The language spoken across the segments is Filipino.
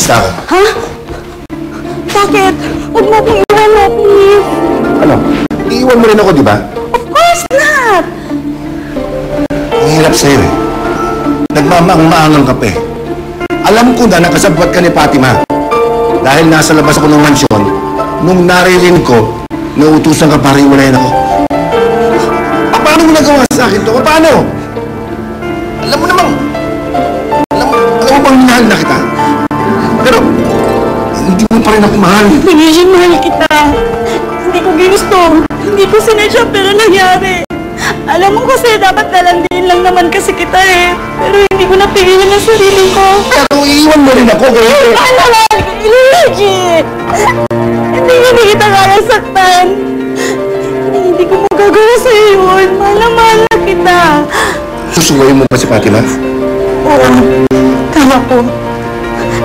na ako. Ha? Bakit? Huwag mo akong iwan mo, please. Ano? Iiwan mo rin ako, di ba? Of course not! Ang hirap sa'yo eh. Nagmamaang-maangang ka pa eh. Alam ko na nakasabwat ka ni Fatima. Dahil nasa labas ako ng mansyon, nung naririnig ko, nautusan ka para iwalayan ako. Paano mo nagawa sa akin to? Paano? Alam mo namang, alam mo bang minahal na kita? Pero, hindi mo pa rin ako mahal. Pinigin, mahal kita. Hindi ko ginusto. Hindi ko sinadya, pero nangyari. Alam mo kasi dapat nalandiin lang naman kasi kita eh. Pero hindi ko napigilan ang sarili ko. Pero iiwan mo rin ako kaya... Paano naman? Legit! Hindi kita kaya saktan. Hindi ko magagawa sa'yo yun. Mahal na mahal na kita. Susuwayin mo ba si Fatima? Oo. Tama ko.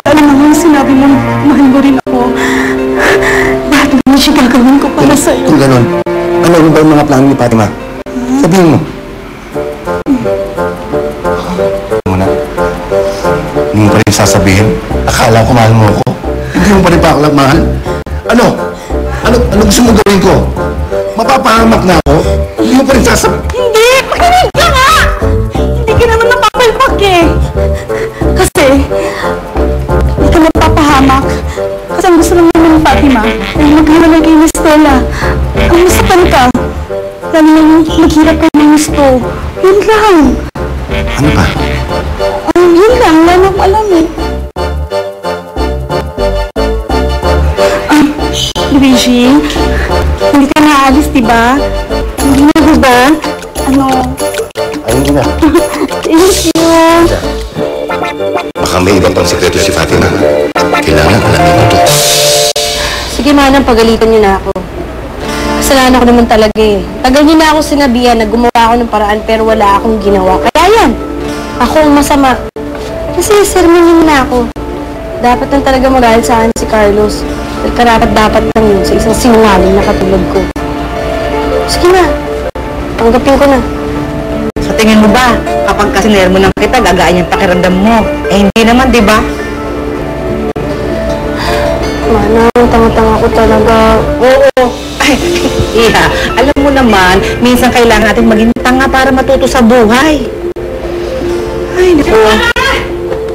Alam mo yung sinabi mo, mahal mo rin ako. Lahat naman siya gagawin ko para sa'yo. Kung ganon, ano ba yung mga plano ni Fatima? Sabihin mo. Muna. Hindi mo pa rin sasabihin. Akala ko mahal mo ako. Hindi mo pa rin pa ako mahal. Ano? Ano gusto mo gawin ko? Mapapahamak na ako? Hindi mo pa rin sasabihin. Hindi! Pakinig ka nga! Hindi ka naman napapalpak eh. Kasi, hindi ka mapapahamak. Kasi ang gusto lang naman ng Fatima ay maghiwalay kay Miss Stella. Ang masaktan ka. Lalo lang maghirap ka ng gusto. Yun lang. Ano pa? Yun lang. Lalo akong alam eh. Luigi, hindi ka naalis, diba? Hindi na, diba? Ano? Ayun din na. Thank you. Baka may ibang pang sekreto si Fatima. Kailangan alamin mo to. Sige, Manang, pagalitan niyo na ako. Kasalanan ko naman talaga eh. Tagal niyo na ako sinabihan na gumawa ako ng paraan pero wala akong ginawa. Kaya yan, ako ang masama. Kasi sermonin na ako. Dapat lang talaga magalit sa akin si Carlos. Karapat-dapat lang yun sa isang sinungaling na katulad ko. Sige na, tanggapin ko na. Sa tingin mo ba, kapag kasiner mo ng kita, gagaan yung pakiramdam mo? Eh hindi naman, di ba? Manang, tanga-tanga ko talaga. Oo. Ay, iya, alam mo naman, minsan kailangan natin maging tanga para matuto sa buhay. Ay, naku.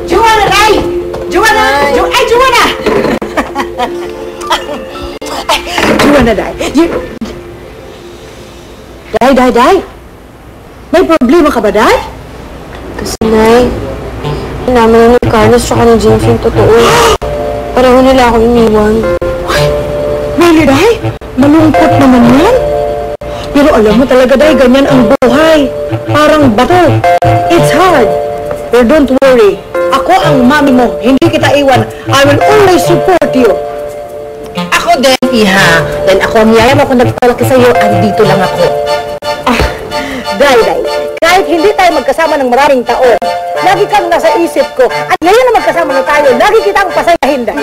Joanna! Day! Joanna! Ay, Joanna! Joanna, Day. Day. May problema ka ba, Day? Kasi, Nay, naman ni Carlos tsaka ni James yung totoo. Pareho nila ako iniwan. Really, Day? Malungkot naman yan. Pero alam mo talaga, Day, ganyan ang buhay. Parang bato. It's hard. Pero don't worry. Ako ang mami mo. Hindi kita iwan. I will always support you. Ako din, Iha. Then ako ang yaya mo kung nagpalaki sa'yo. Andito lang ako. Day. Kahit hindi tayo magkasama ng maraming taon, lagi kang nasa isip ko. At ngayon na magkasama na tayo, lagi kitang pasayahin, Day.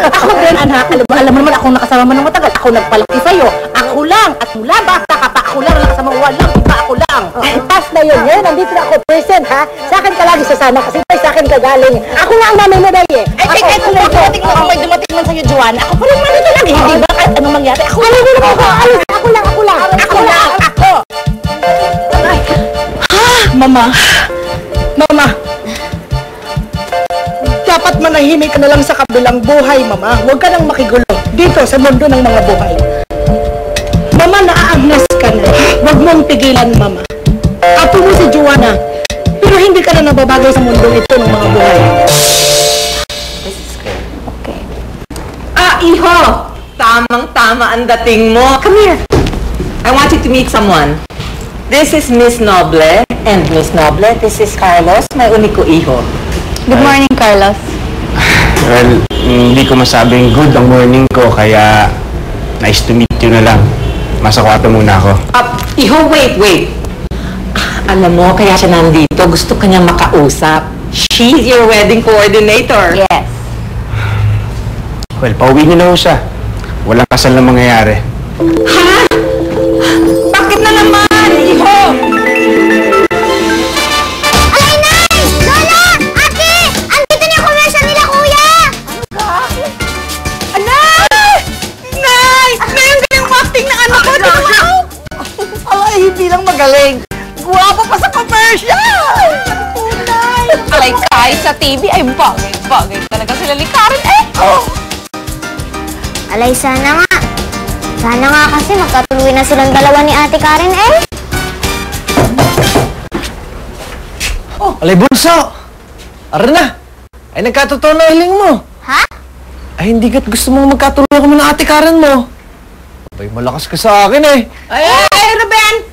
Ako din, anak. Alam mo naman ako nakasama mo ng matagal. Ako nagpalaki sa'yo. Ako lang. At mula bata ka pa, ako lang nakasama mo. Walang iba, ako lang. Pas na yun. Ngayon, nandito na ako. Present, ha? Sa akin ka lagi sasama kasi tayo sa akin ka galing. Ako nga ang mami mo, Day, eh. Ay, kung dumating mo, kung may dumating man sa'yo, Joanna, ako pa rin manito lang. Hindi ba? Kahit anong mangyari, ako lang. Ako lang. Mama. Dapat manahimik ka na lang sa kabilang buhay, Mama. Huwag ka nang makigulo dito sa mundo ng mga buhay. Mama, naaagnas ka na. Huwag mong pigilan, Mama. Apo mo si Joanna, pero hindi ka na nababagay sa mundo ito ng mga buhay. Okay. Iho! Tamang-tama ang dating mo. Come here. I want you to meet someone. This is Miss Noble. And Miss Noble, this is Carlos, my uniko iho. Good morning, Carlos. Well, hindi ko masabing good ang morning ko, kaya nice to meet you na lang. Masakwato muna ako. Iho, wait. Alam mo, kaya siya nandito. Gusto kanya makausap. She's your wedding coordinator. Yes. Well, pauwi niyo na ho siya. Walang kasal na mangyayari. Ha? Bakit na naman, Iho? Kahit sa TV ay bagay talaga sila ni Karen eh. Oh. Alay, sana nga. Sana nga kasi magkatuloy na silang dalawa ni Ate Karen eh. Oh, alay bunso! Ara na! Ay nagkatotoo na hiling mo. Ha? Ay hindi ka't gusto mong magkatuloy kami ng Ate Karen mo. Ay malakas ka sa akin eh. Ay, Ruben!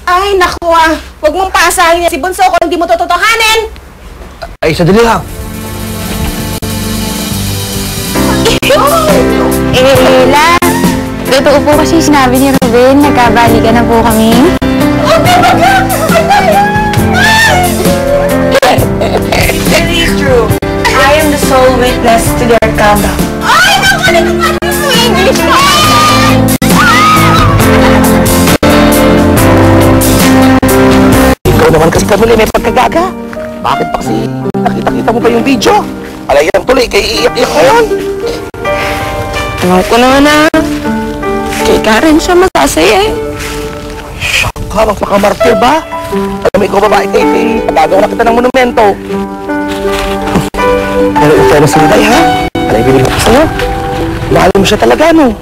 Ay, naku ah. Huwag mong paasahin si Bunso kung hindi mo tototohanin. Ay, sadali lang. Ella, totoo po kasi sinabi ni Ruben, nagkabalikan na po kami. Oh, talaga! It is true. I am the sole witness to their conduct. Ay, naku! Ano naman yung English mo? Ikaw naman kasi Camille, may pagkagaga. Bakit pa kasi nakita-kita mo pa yung video? Alay yan tuloy, kay iiyak-iyak mo yun. Alam ko naman na kay Karen siya masasaya eh. Shock ka, magpakamartir ba? Alam mo, ikaw babae kay pagagawa na kita ng monumento. Pero ito na sila ha? Alay, bibigyan ko sa'yo. Mahal mo siya talaga, no?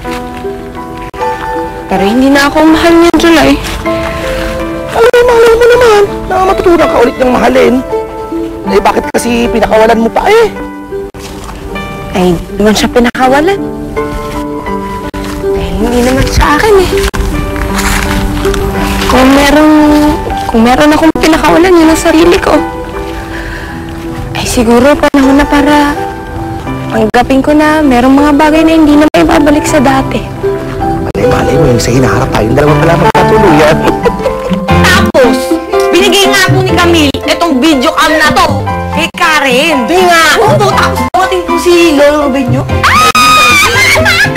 Pero hindi na ako mahal niya, July. Alam mo, mahal mo naman. Matutunan ka ulit niyang mahalin. Eh, bakit kasi pinakawalan mo pa eh? Ay, hindi naman siya pinakawalan. Eh, hindi naman sa akin eh. Kung meron akong pinakawalan, yun ang sarili ko. Ay, siguro panahon na para tanggapin ko na merong mga bagay na hindi na may babalik sa dati. Malay mo yung sa hinaharap tayo. Yung dalawa pala magkatuluyan. Tapos, binigay nga po ni Camille itong video cam na to kay Karen. Di nga. Oo, tapos dumating po si Lolo Ruben nyo.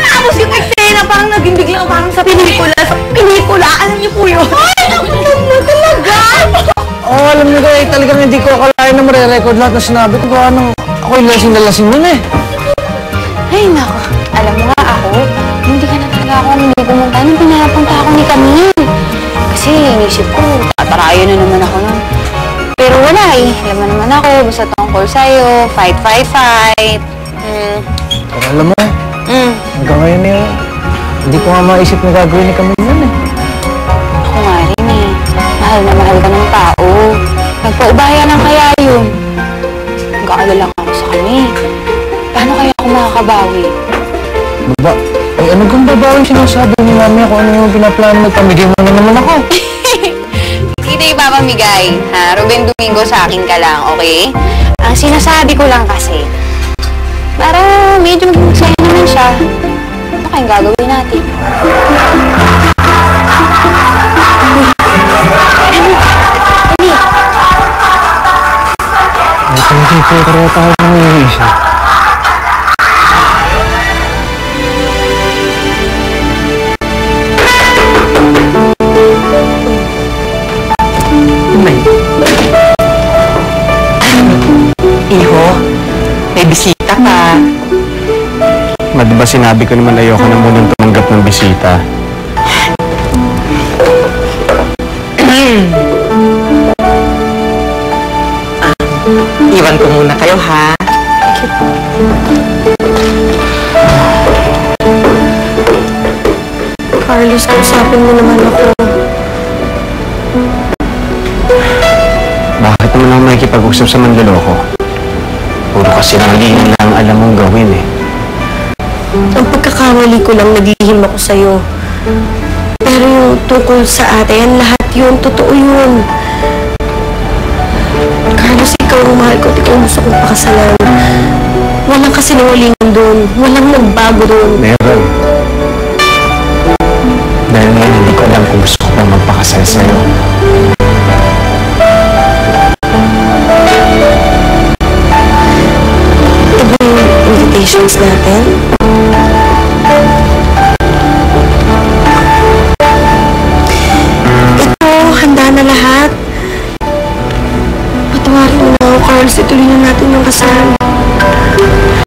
Tapos yung eksena parang naging biglang parang sa pelikula. Alam niyo po yun. Ay, naku na talaga. Oh, alam niyo kayo, talagang hindi ko akalain na mare-record lahat na sinabi ko. Gawa ng ako yung lasing na lasing nun eh. Ay, naku. Alam mo nga ako, hindi ka na talaga ako hindi pumunta nung pinapunta ako ni Camille. Kasi inisip ko, tatarayan na naman ako nun. Pero wala eh. Alam mo naman ako, basta tungkol sa'yo, fight. Pero alam mo, hanggang ngayon eh, hindi ko nga maisip na gagawin ni Camille yun eh. Ako nga rin eh. Mahal na mahal ka ng tao. Nagpaubaya lang kaya yun. Nag-aalala ako sa kanya. Paano kaya ako makakabawi? Baba, ay ano kang babawin sinasabi ni Mami ako ano yung pinaplano magpamigay mo na naman ako? Hindi ipapamigay, ha? Ruben Domingo sa akin ka lang, okay? Ang sinasabi ko lang kasi, para medyo maging masaya naman siya. Ano kayong gagawin natin? Ay, hindi po kaya tayo nangyayisa. Iho, may bisita ka. Di ba sinabi ko naman ayoko na munang tumanggap ng bisita? Iwan ko muna kayo, ha? Carlos, kausapin mo naman ako. Bakit naman ako makikipag-usap sa manloloko? Puro kasi nanglihin lang alam mong gawin eh. Ang pagkakamali ko lang, naglihim ako sa'yo. Pero yung tungkol sa ate, yan lahat yun, totoo yun. Carlos, ikaw ang mahal ko at ikaw ang gusto kong pakasalan. Walang kasinungalingan doon. Walang nagbago doon. Meron. Dahil ngayon hindi ko alam kung gusto ko pang magpakasal sa'yo. Ito ba yung invitations natin?